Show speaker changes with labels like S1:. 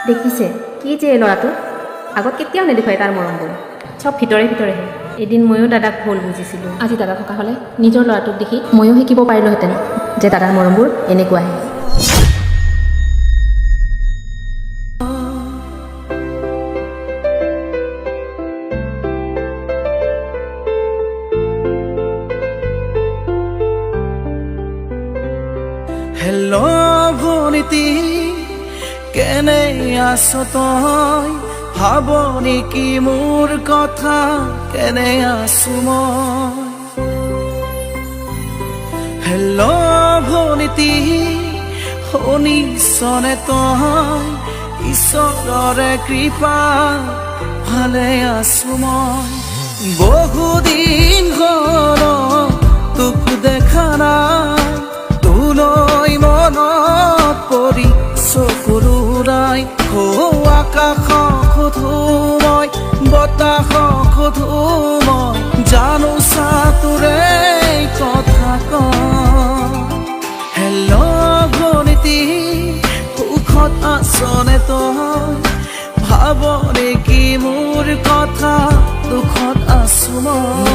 S1: দেখিছে কি যে এই ল'ৰাটো আগত কেতিয়াও নেদেখুৱাই তাৰ মৰমবোৰ চব ভিতৰে ভিতৰেহে এদিন ময়ো দাদাক ভুল বুজিছিলোঁ আজি দাদা থকা হ'লে নিজৰ ল'ৰাটোক দেখি ময়ো শিকিব পাৰিলোহেঁতেন যে দাদাৰ মৰমবোৰ এনেকুৱাহে
S2: হেল্ল' ভনিতি কেনে আছ তই ভাব নেকি মোৰ কথা কেনে আছো মই হেল্ল' ভনিতি শুনিছনে তই ঈশ্বৰৰে কৃপা ভালে আছো মই বহুদিন হ'ল তোক দেখা নাই তোলৈ মনত পৰি চকুৰাই আকাশক সোধো মই বতাহক সোধো মই জানো চা তোৰে কথা কওঁ হেল্ল' ভনিতি সুখত আছনে তই ভাব নেকি মোৰ কথা দুখত আছো মই